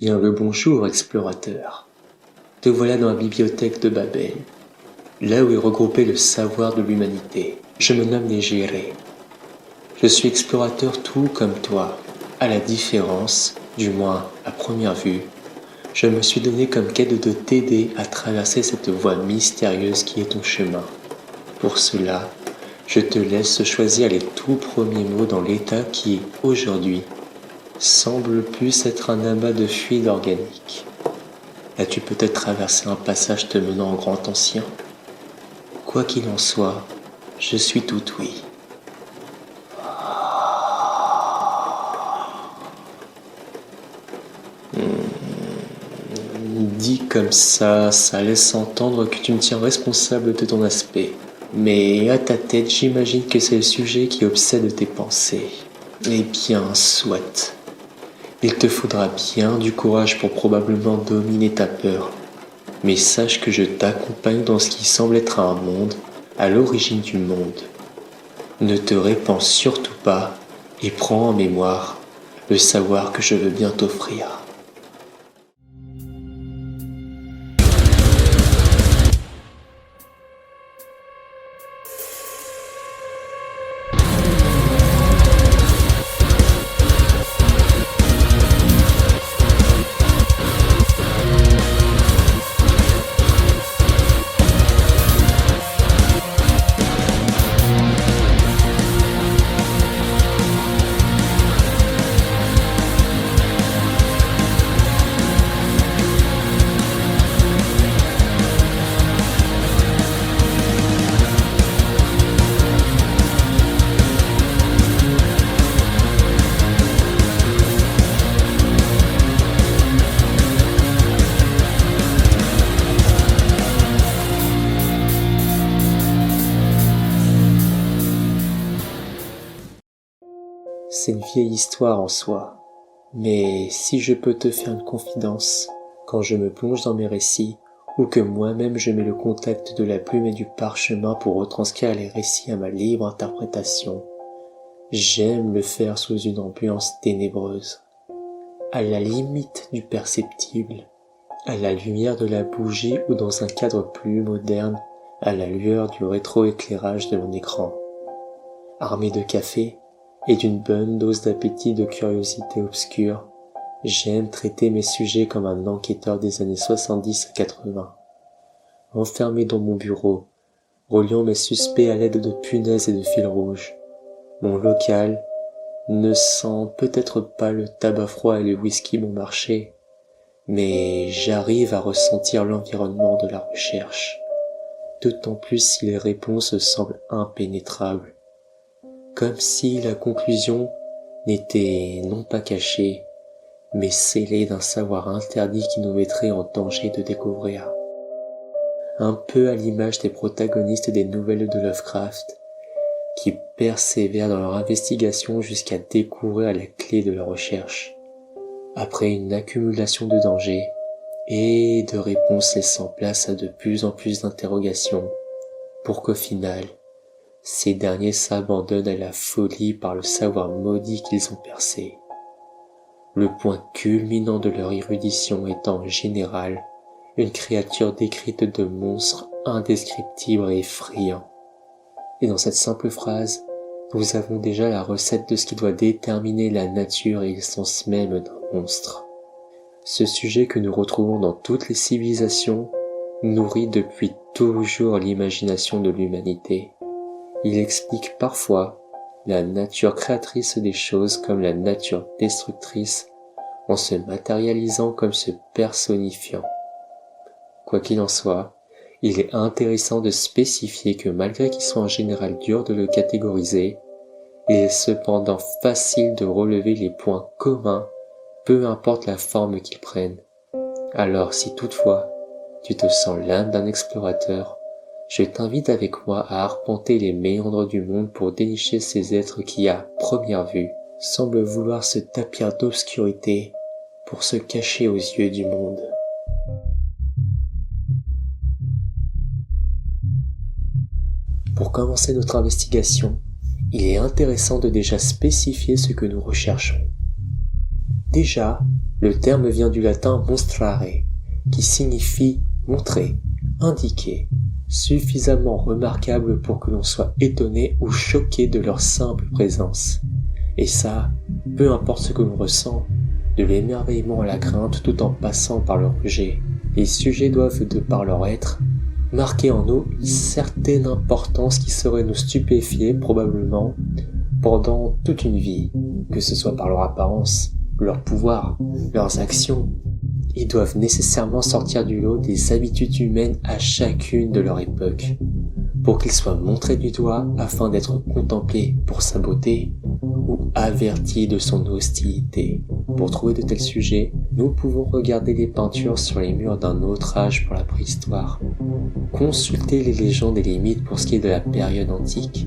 Bien le bonjour, explorateur. Te voilà dans la bibliothèque de Babel, là où est regroupé le savoir de l'humanité. Je me nomme Négéré. Je suis explorateur tout comme toi, à la différence, du moins à première vue. Je me suis donné comme quête de t'aider à traverser cette voie mystérieuse qui est ton chemin. Pour cela, je te laisse choisir les tout premiers mots dans l'état qui, aujourd'hui, semble plus être un amas de fluide organique. As-tu peut-être traversé un passage te menant au grand ancien? Quoi qu'il en soit, je suis tout oui. Dit comme ça laisse entendre que tu me tiens responsable de ton aspect. Mais à ta tête, j'imagine que c'est le sujet qui obsède tes pensées. Eh bien, soit. Il te faudra bien du courage pour probablement dominer ta peur. Mais sache que je t'accompagne dans ce qui semble être un monde, à l'origine du monde. Ne te répands surtout pas et prends en mémoire le savoir que je veux bien t'offrir. C'est une vieille histoire en soi, mais si je peux te faire une confidence, quand je me plonge dans mes récits, ou que moi-même je mets le contact de la plume et du parchemin pour retranscrire les récits à ma libre interprétation, j'aime le faire sous une ambiance ténébreuse, à la limite du perceptible, à la lumière de la bougie ou dans un cadre plus moderne, à la lueur du rétroéclairage de mon écran. Armé de café, et d'une bonne dose d'appétit de curiosité obscure, j'aime traiter mes sujets comme un enquêteur des années 70 à 80. Enfermé dans mon bureau, reliant mes suspects à l'aide de punaises et de fils rouges, mon local ne sent peut-être pas le tabac froid et le whisky bon marché, mais j'arrive à ressentir l'environnement de la recherche, d'autant plus si les réponses semblent impénétrables. Comme si la conclusion n'était non pas cachée, mais scellée d'un savoir interdit qui nous mettrait en danger de découvrir. Un peu à l'image des protagonistes des nouvelles de Lovecraft, qui persévèrent dans leur investigation jusqu'à découvrir la clé de leur recherche, après une accumulation de dangers et de réponses laissant place à de plus en plus d'interrogations, pour qu'au final, ces derniers s'abandonnent à la folie par le savoir maudit qu'ils ont percé. Le point culminant de leur érudition étant en général une créature décrite de monstres indescriptibles et effrayants. Et dans cette simple phrase, nous avons déjà la recette de ce qui doit déterminer la nature et l'essence même d'un monstre. Ce sujet que nous retrouvons dans toutes les civilisations nourrit depuis toujours l'imagination de l'humanité. Il explique parfois la nature créatrice des choses comme la nature destructrice en se matérialisant comme se personnifiant. Quoi qu'il en soit, il est intéressant de spécifier que malgré qu'il soit en général dur de le catégoriser, il est cependant facile de relever les points communs, peu importe la forme qu'ils prennent. Alors si toutefois tu te sens l'âme d'un explorateur, je t'invite avec moi à arpenter les méandres du monde pour dénicher ces êtres qui, à première vue, semblent vouloir se tapir d'obscurité pour se cacher aux yeux du monde. Pour commencer notre investigation, il est intéressant de déjà spécifier ce que nous recherchons. Déjà, Le terme vient du latin monstrare, qui signifie montrer, indiquer, suffisamment remarquable pour que l'on soit étonné ou choqué de leur simple présence. Et ça, peu importe ce que l'on ressent, de l'émerveillement à la crainte tout en passant par le rejet, les sujets doivent, de par leur être, marquer en nous une certaine importance qui saurait nous stupéfier probablement pendant toute une vie, que ce soit par leur apparence, leur pouvoir, leurs actions. Ils doivent nécessairement sortir du lot des habitudes humaines à chacune de leur époque, pour qu'ils soient montrés du doigt afin d'être contemplés pour sa beauté ou avertis de son hostilité. Pour trouver de tels sujets, nous pouvons regarder les peintures sur les murs d'un autre âge pour la préhistoire, consulter les légendes et les mythes pour ce qui est de la période antique,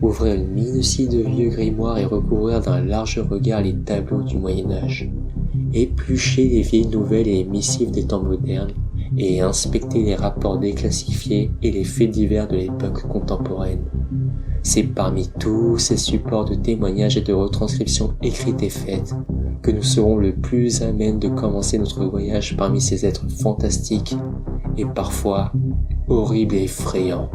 ouvrir une minutie de vieux grimoires et recouvrir d'un large regard les tableaux du Moyen-Âge, éplucher les vieilles nouvelles et les missives des temps modernes et inspecter les rapports déclassifiés et les faits divers de l'époque contemporaine. C'est parmi tous ces supports de témoignages et de retranscriptions écrites et faites que nous serons le plus à même de commencer notre voyage parmi ces êtres fantastiques et parfois horribles et effrayants.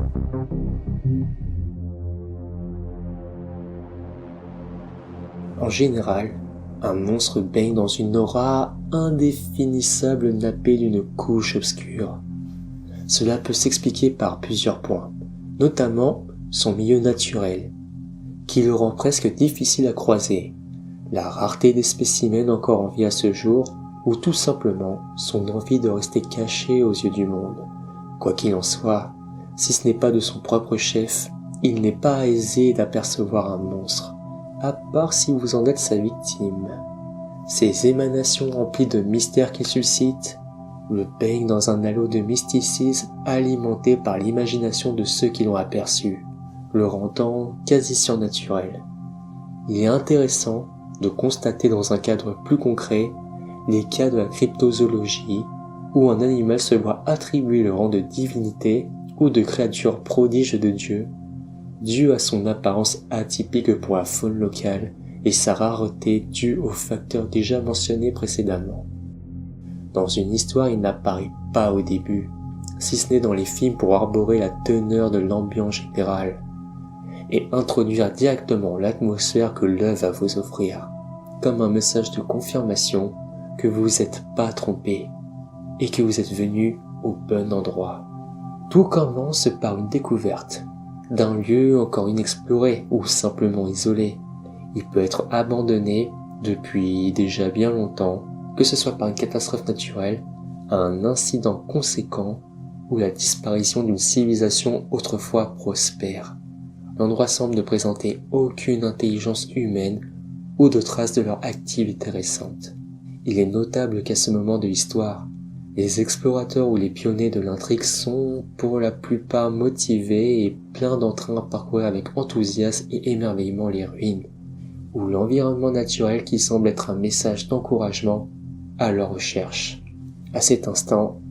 En général, un monstre baigne dans une aura indéfinissable nappée d'une couche obscure. Cela peut s'expliquer par plusieurs points, notamment son milieu naturel, qui le rend presque difficile à croiser, la rareté des spécimens encore en vie à ce jour, ou tout simplement son envie de rester caché aux yeux du monde. Quoi qu'il en soit, si ce n'est pas de son propre chef, il n'est pas aisé d'apercevoir un monstre, à part si vous en êtes sa victime. Ces émanations remplies de mystères qu'il suscite le baignent dans un halo de mysticisme alimenté par l'imagination de ceux qui l'ont aperçu, le rendant quasi surnaturel. Il est intéressant de constater dans un cadre plus concret les cas de la cryptozoologie où un animal se voit attribuer le rang de divinité ou de créature prodige de Dieu dû à son apparence atypique pour la faune locale et sa rareté due aux facteurs déjà mentionnés précédemment. Dans une histoire, il n'apparaît pas au début, si ce n'est dans les films pour arborer la teneur de l'ambiance générale et introduire directement l'atmosphère que l'œuvre va vous offrir, comme un message de confirmation que vous vous êtes pas trompé et que vous êtes venu au bon endroit. Tout commence par une découverte d'un lieu encore inexploré ou simplement isolé. Il peut être abandonné depuis déjà bien longtemps, que ce soit par une catastrophe naturelle, un incident conséquent ou la disparition d'une civilisation autrefois prospère. L'endroit semble ne présenter aucune intelligence humaine ou de traces de leur activité récente. Il est notable qu'à ce moment de l'histoire, les explorateurs ou les pionniers de l'intrigue sont pour la plupart motivés et pleins d'entrain à parcourir avec enthousiasme et émerveillement les ruines, ou l'environnement naturel qui semble être un message d'encouragement à leur recherche. À cet instant,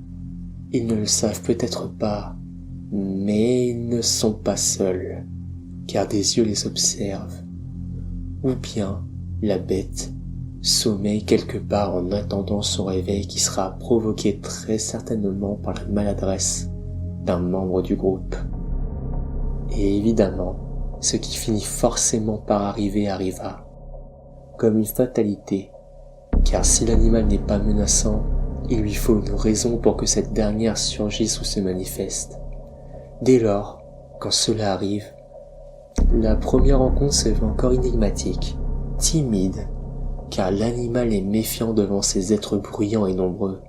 ils ne le savent peut-être pas, mais ils ne sont pas seuls, car des yeux les observent. Ou bien, la bête sommeille quelque part en attendant son réveil qui sera provoqué très certainement par la maladresse d'un membre du groupe. Et évidemment, ce qui finit forcément par arriver arriva, comme une fatalité, car si l'animal n'est pas menaçant, il lui faut une raison pour que cette dernière surgisse ou se manifeste. Dès lors, quand cela arrive, la première rencontre se veut encore énigmatique, timide, car l'animal est méfiant devant ces êtres bruyants et nombreux.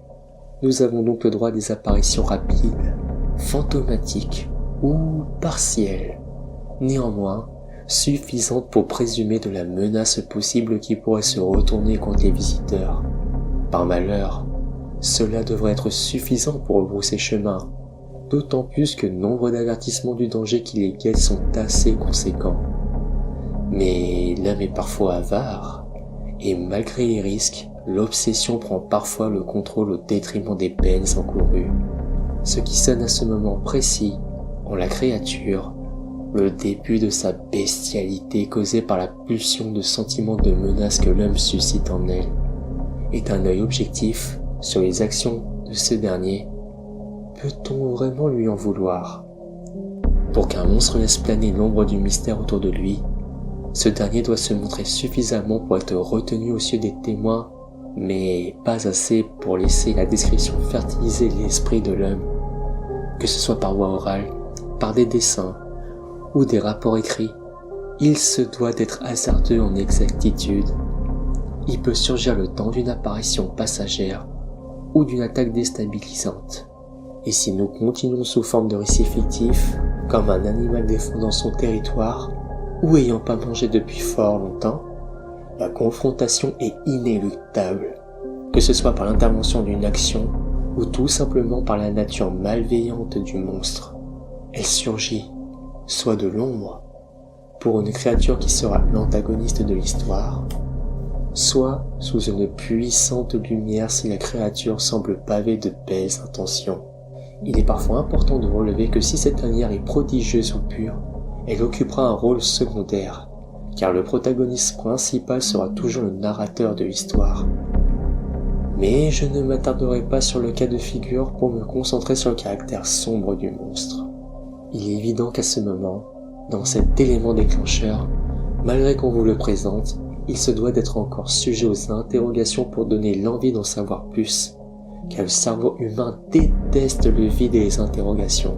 Nous avons donc le droit à des apparitions rapides, fantomatiques ou partielles, néanmoins suffisantes pour présumer de la menace possible qui pourrait se retourner contre les visiteurs. Par malheur, cela devrait être suffisant pour rebrousser chemin, d'autant plus que nombre d'avertissements du danger qui les guettent sont assez conséquents. Mais l'homme est parfois avare, et malgré les risques, l'obsession prend parfois le contrôle au détriment des peines encourues. Ce qui sonne à ce moment précis, en la créature, le début de sa bestialité causée par la pulsion de sentiments de menace que l'homme suscite en elle. et d'un œil objectif sur les actions de ce dernier, peut-on vraiment lui en vouloir? Pour qu'un monstre laisse planer l'ombre du mystère autour de lui, ce dernier doit se montrer suffisamment pour être retenu aux yeux des témoins, mais pas assez pour laisser la description fertiliser l'esprit de l'homme, que ce soit par voie orale, par des dessins ou des rapports écrits. Il se doit d'être hasardeux en exactitude. Il peut surgir le temps d'une apparition passagère ou d'une attaque déstabilisante. Et si nous continuons sous forme de récit fictif, comme un animal défendant son territoire ou ayant pas mangé depuis fort longtemps, la confrontation est inéluctable, que ce soit par l'intervention d'une action ou tout simplement par la nature malveillante du monstre. Elle surgit, soit de l'ombre, pour une créature qui sera l'antagoniste de l'histoire, soit sous une puissante lumière si la créature semble pavée de belles intentions. Il est parfois important de relever que si cette dernière est prodigieuse ou pure, elle occupera un rôle secondaire, car le protagoniste principal sera toujours le narrateur de l'histoire. Mais je ne m'attarderai pas sur le cas de figure pour me concentrer sur le caractère sombre du monstre. Il est évident qu'à ce moment, dans cet élément déclencheur, malgré qu'on vous le présente, il se doit d'être encore sujet aux interrogations pour donner l'envie d'en savoir plus, car le cerveau humain déteste le vide et les interrogations,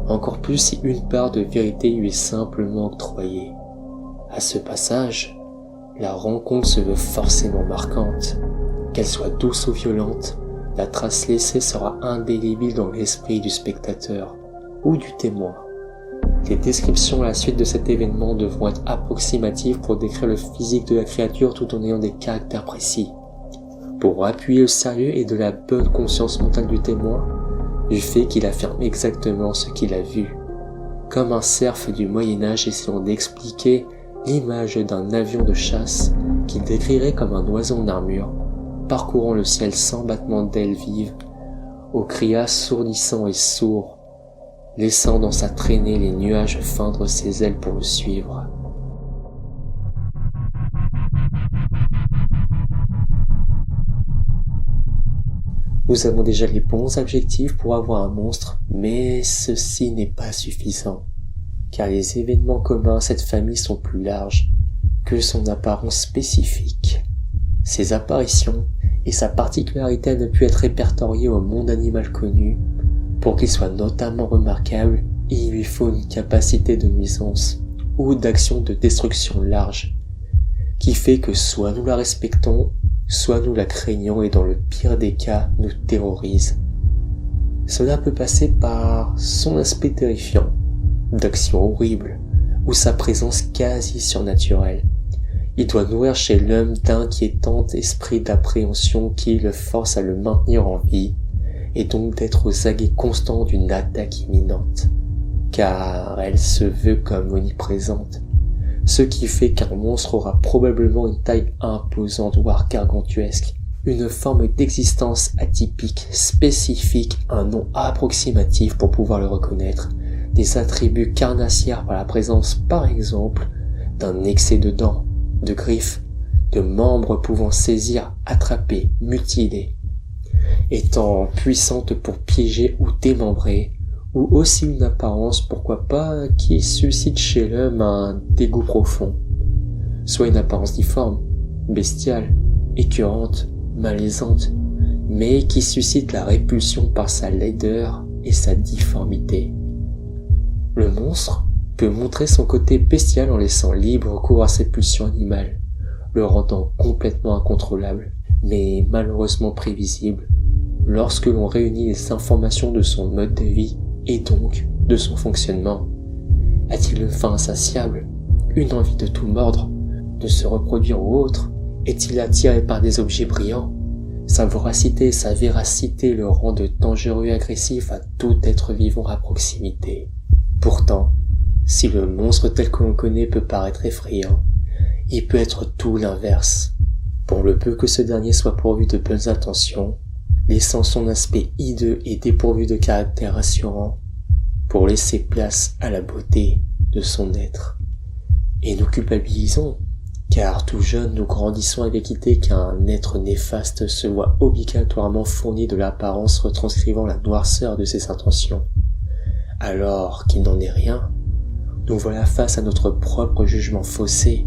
encore plus si une part de vérité lui est simplement octroyée. À ce passage, la rencontre se veut forcément marquante. Qu'elle soit douce ou violente, la trace laissée sera indélébile dans l'esprit du spectateur ou du témoin. Les descriptions à la suite de cet événement devront être approximatives pour décrire le physique de la créature tout en ayant des caractères précis. Pour appuyer le sérieux et de la bonne conscience mentale du témoin, du fait qu'il affirme exactement ce qu'il a vu. Comme un cerf du Moyen-Âge essayant d'expliquer l'image d'un avion de chasse qu'il décrirait comme un oiseau en armure, parcourant le ciel sans battement d'ailes vives, aux cris assourdissants et sourds, laissant dans sa traînée les nuages feindre ses ailes pour le suivre. Nous avons déjà les bons adjectifs pour avoir un monstre, mais ceci n'est pas suffisant, car les événements communs à cette famille sont plus larges que son apparence spécifique. Ses apparitions et sa particularité à ne plus être répertoriées au monde animal connu, pour qu'il soit notamment remarquable, il lui faut une capacité de nuisance ou d'action de destruction large, qui fait que soit nous la respectons, soit nous la craignons et dans le pire des cas nous terrorise. Cela peut passer par son aspect terrifiant, d'action horrible, ou sa présence quasi surnaturelle. Il doit nourrir chez l'homme d'inquiétants esprits d'appréhension qui le forcent à le maintenir en vie, et donc d'être aux aguets constants d'une attaque imminente, car elle se veut comme omniprésente, ce qui fait qu'un monstre aura probablement une taille imposante voire gargantuesque, une forme d'existence atypique, spécifique, un nom approximatif pour pouvoir le reconnaître, des attributs carnassières par la présence par exemple d'un excès de dents, de griffes, de membres pouvant saisir, attraper, mutiler, étant puissante pour piéger ou démembrer, ou aussi une apparence, pourquoi pas, qui suscite chez l'homme un dégoût profond, soit une apparence difforme, bestiale, écœurante, malaisante, mais qui suscite la répulsion par sa laideur et sa difformité. Le monstre peut montrer son côté bestial en laissant libre cours à ses pulsions animales, le rendant complètement incontrôlable, mais malheureusement prévisible, lorsque l'on réunit les informations de son mode de vie et donc de son fonctionnement. A-t-il une faim insatiable, une envie de tout mordre, de se reproduire ou autre? Est-il attiré par des objets brillants? Sa voracité et sa véracité le rendent dangereux et agressif à tout être vivant à proximité. Pourtant, si le monstre tel que l'on connaît peut paraître effrayant, il peut être tout l'inverse. Pour le peu que ce dernier soit pourvu de bonnes intentions, laissant son aspect hideux et dépourvu de caractère rassurant, pour laisser place à la beauté de son être. Et nous culpabilisons, Car tout jeune, nous grandissons avec l'idée qu'un être néfaste se voit obligatoirement fourni de l'apparence retranscrivant la noirceur de ses intentions. Alors qu'il n'en est rien, nous voilà face à notre propre jugement faussé,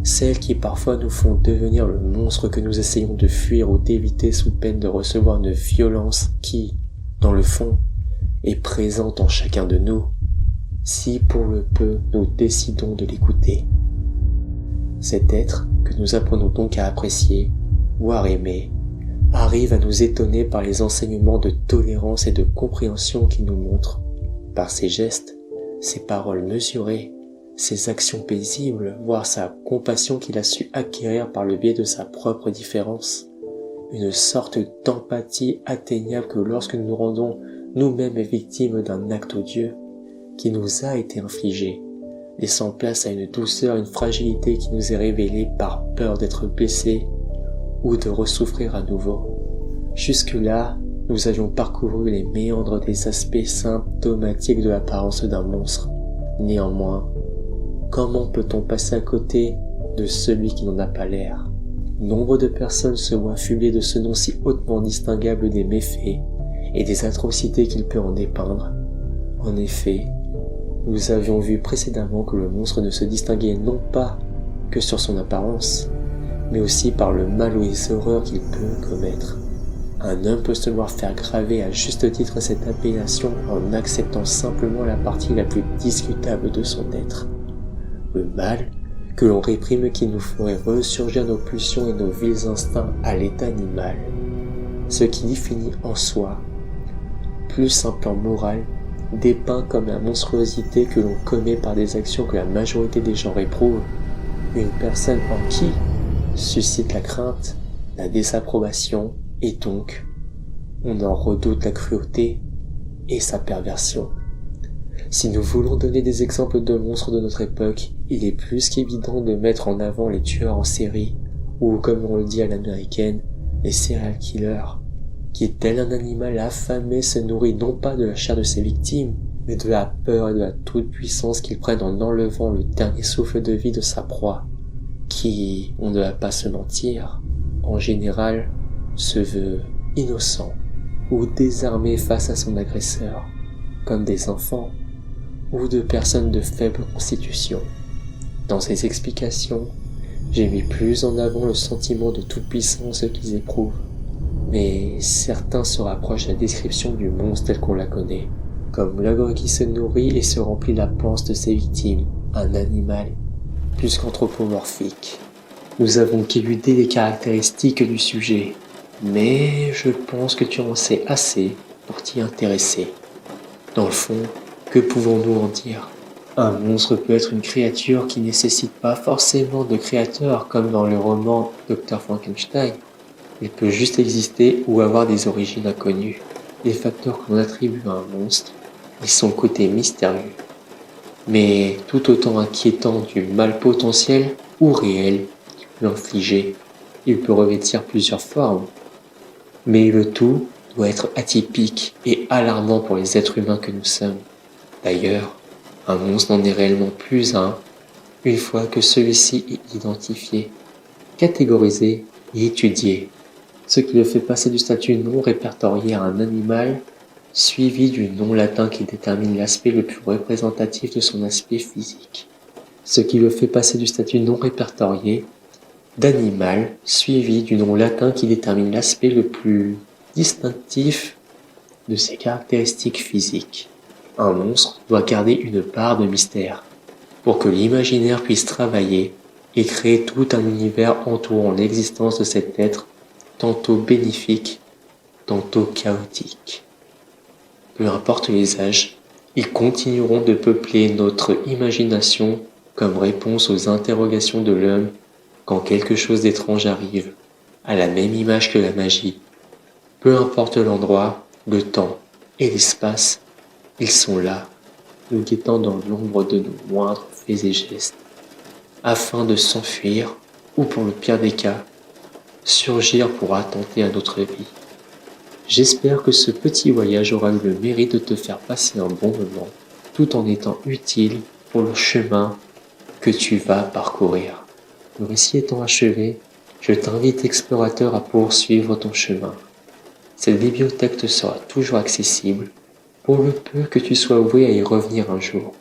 celles qui parfois nous font devenir le monstre que nous essayons de fuir ou d'éviter sous peine de recevoir une violence qui, dans le fond, est présente en chacun de nous, si pour le peu nous décidons de l'écouter. Cet être, que nous apprenons donc à apprécier, voire aimer, arrive à nous étonner par les enseignements de tolérance et de compréhension qu'il nous montre, par ses gestes, ses paroles mesurées, ses actions paisibles, voire sa compassion qu'il a su acquérir par le biais de sa propre différence, une sorte d'empathie atteignable que lorsque nous nous rendons nous-mêmes victimes d'un acte odieux qui nous a été infligé, laissant place à une douceur, une fragilité qui nous est révélée par peur d'être blessés ou de ressouffrir à nouveau. Jusque-là, nous avions parcouru les méandres des aspects symptomatiques de l'apparence d'un monstre. Néanmoins, comment peut-on passer à côté de celui qui n'en a pas l'air? Nombre de personnes se voient affublées de ce nom si hautement distinguable des méfaits et des atrocités qu'il peut en dépeindre. En effet, nous avions vu précédemment que le monstre ne se distinguait non pas que sur son apparence, mais aussi par le mal ou les horreurs qu'il peut commettre. Un homme peut se voir faire graver à juste titre cette appellation en acceptant simplement la partie la plus discutable de son être. Le mal que l'on réprime qui nous ferait ressurgir nos pulsions et nos vils instincts à l'état animal. Ce qui définit en soi, plus un plan moral, dépeint comme la monstruosité que l'on commet par des actions que la majorité des gens réprouvent, une personne en qui suscite la crainte, la désapprobation, et donc, on en redoute la cruauté et sa perversion. Si nous voulons donner des exemples de monstres de notre époque, il est plus qu'évident de mettre en avant les tueurs en série, ou comme on le dit à l'américaine, les serial killers, qui tel un animal affamé se nourrit non pas de la chair de ses victimes, mais de la peur et de la toute-puissance qu'ils prennent en enlevant le dernier souffle de vie de sa proie, qui, on ne va pas se mentir, en général, se veut innocent ou désarmé face à son agresseur, comme des enfants ou de personnes de faible constitution. Dans ces explications, j'ai mis plus en avant le sentiment de toute-puissance qu'ils éprouvent, mais certains se rapprochent de la description du monstre tel qu'on la connaît, comme l'ogre qui se nourrit et se remplit la panse de ses victimes, un animal plus qu'anthropomorphique. Nous avons qu'éludé les caractéristiques du sujet, mais je pense que tu en sais assez pour t'y intéresser. Dans le fond, que pouvons-nous en dire? Un monstre peut être une créature qui nécessite pas forcément de créateur comme dans le roman Dr Frankenstein. Il peut juste exister ou avoir des origines inconnues. Les facteurs qu'on attribue à un monstre et son côté mystérieux. Mais tout autant inquiétant du mal potentiel ou réel qu'il peut infliger, il peut revêtir plusieurs formes. Mais le tout doit être atypique et alarmant pour les êtres humains que nous sommes. D'ailleurs, un monstre n'en est réellement plus un une fois que celui-ci est identifié, catégorisé et étudié, ce qui le fait passer du statut non répertorié à un animal, suivi du nom latin qui détermine l'aspect le plus représentatif de son aspect physique. Ce qui le fait passer du statut non répertorié d'animal, suivi du nom latin qui détermine l'aspect le plus distinctif de ses caractéristiques physiques. Un monstre doit garder une part de mystère, pour que l'imaginaire puisse travailler et créer tout un univers entourant l'existence de cet être, tantôt bénéfique, tantôt chaotique. Peu importe les âges, ils continueront de peupler notre imagination comme réponse aux interrogations de l'homme quand quelque chose d'étrange arrive, à la même image que la magie. Peu importe l'endroit, le temps et l'espace, ils sont là, nous guettant dans l'ombre de nos moindres faits et gestes, afin de s'enfuir, ou pour le pire des cas, surgir pour attenter à notre vie. J'espère que ce petit voyage aura eu le mérite de te faire passer un bon moment, tout en étant utile pour le chemin que tu vas parcourir. Le récit étant achevé, je t'invite, explorateur, à poursuivre ton chemin. Cette bibliothèque te sera toujours accessible, pour le peu que tu sois voué à y revenir un jour.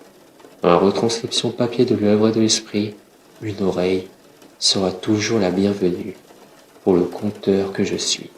Dans la retranscription papier de l'œuvre de l'esprit, une oreille sera toujours la bienvenue pour le conteur que je suis.